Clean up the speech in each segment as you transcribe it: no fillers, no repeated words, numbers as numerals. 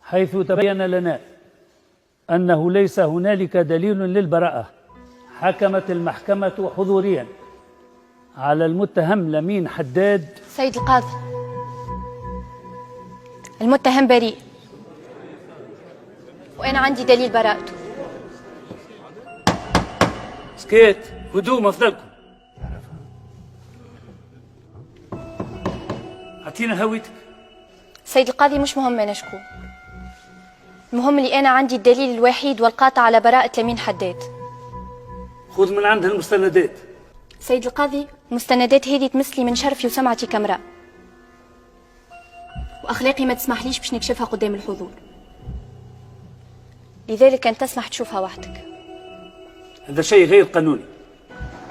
حيث تبين لنا أنه ليس هنالك دليل للبراءة، حكمت المحكمة حضوريا على المتهم لمين حداد. سيد القاضي، المتهم بريء وأنا عندي دليل براءته. سكيت، هدوء مفضلكم. أعطينا هويتك. سيد القاضي، مش مهم أنا شكون، المهم لي أنا عندي الدليل الوحيد والقاطع على براءة لمين حداد. خذ من عندها المستندات. سيد القاضي، المستندات هذه تمثلي من شرفي وسمعتي كاميرا، وأخلاقي ما تسمحليش باش نكشفها قدام الحضور، لذلك أن تسمح تشوفها وحدك. هذا شيء غير قانوني.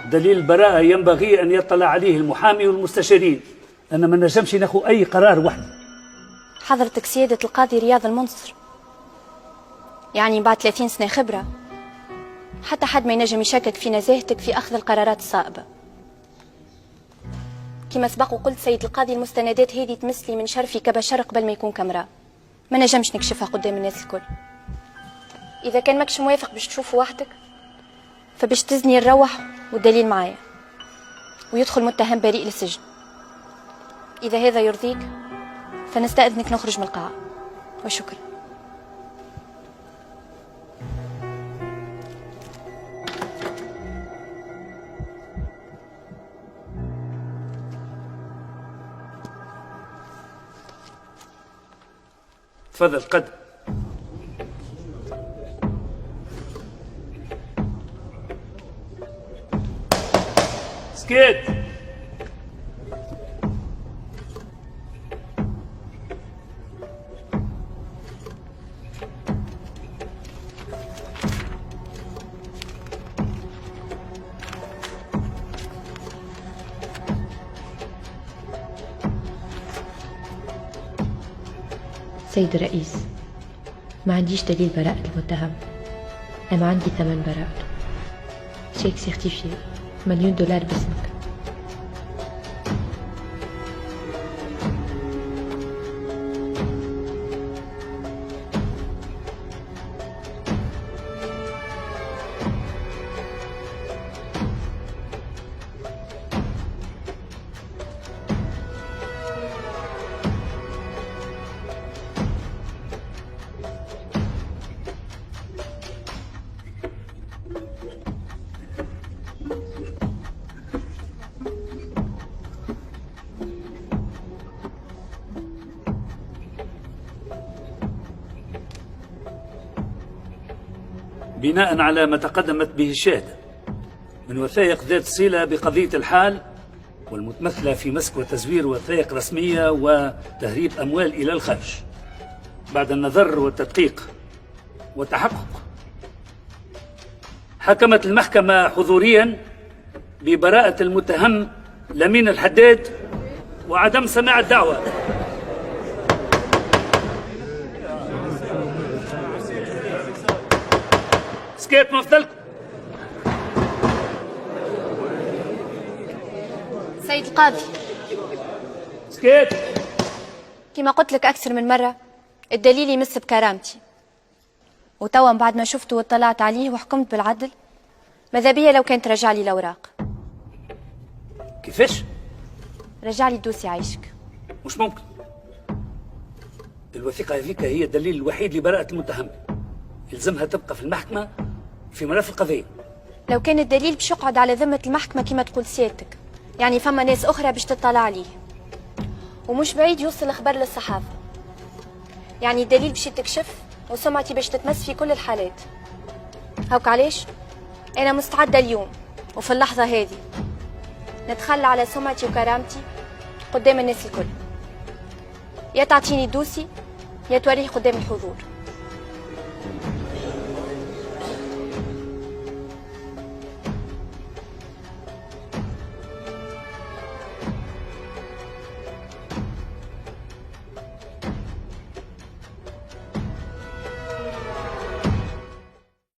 دليل البراءة ينبغي أن يطلع عليه المحامي والمستشارين. أنا ما نجمش ناخذ أي قرار وحدي. حضرتك سيادة القاضي رياض المنصر، يعني بعد 30 سنة خبرة حتى حد ما ينجم يشكك في نزاهتك في أخذ القرارات الصائبة. كما سبق وقلت سيد القاضي، المستندات هذه تمثلي من شرفي كبشر قبل ما يكون كاميرا، ما نجمش نكشفها قدام الناس الكل. إذا كان ماكش موافق باش تشوفه وحدك فباش تزني نروح والدليل معايا ويدخل متهم بريء للسجن. إذا هذا يرضيك فنستأذنك نخرج من القاعة، وشكرا. تفضل قدم. سكيت. سيد الرئيس، ما عنديش دليل براءة المتهم، أنا عندي ثمن براءته، شيك سيرتيفيي $1,000,000 باسمك. بناء على ما تقدمت به الشهادة من وثائق ذات صلة بقضية الحال والمتمثلة في مسك وتزوير وثائق رسمية وتهريب أموال إلى الخارج، بعد النظر والتدقيق والتحقق، حكمت المحكمة حضوريا ببراءة المتهم لمين الحداد وعدم سماع الدعوة. سكيت مفضلكم. سيد القاضي، سكيت. كما قلت لك أكثر من مرة، الدليل يمس بكرامتي، وتوا بعد ما شفته واطلعت عليه وحكمت بالعدل، ماذا بيا لو كانت رجع لي الأوراق. كيفاش؟ رجع لي الدوسي عايشك. مش ممكن. الوثيقة هذيك هي الدليل الوحيد لبراءة المتهم، يلزمها تبقى في المحكمة في ملف القضية. لو كان الدليل باش يقعد على ذمة المحكمة كما تقول سيادتك، يعني فما ناس أخرى باش تطلع عليه، ومش بعيد يوصل الخبر للصحافة، يعني الدليل باش يتكشف وسمعتي باش تتمس في كل الحالات. هاك علاش أنا مستعدة اليوم وفي اللحظة هذه نتخلى على سمعتي وكرامتي قدام الناس الكل، يا تعطيني الدوسي يا توريه قدام الحضور.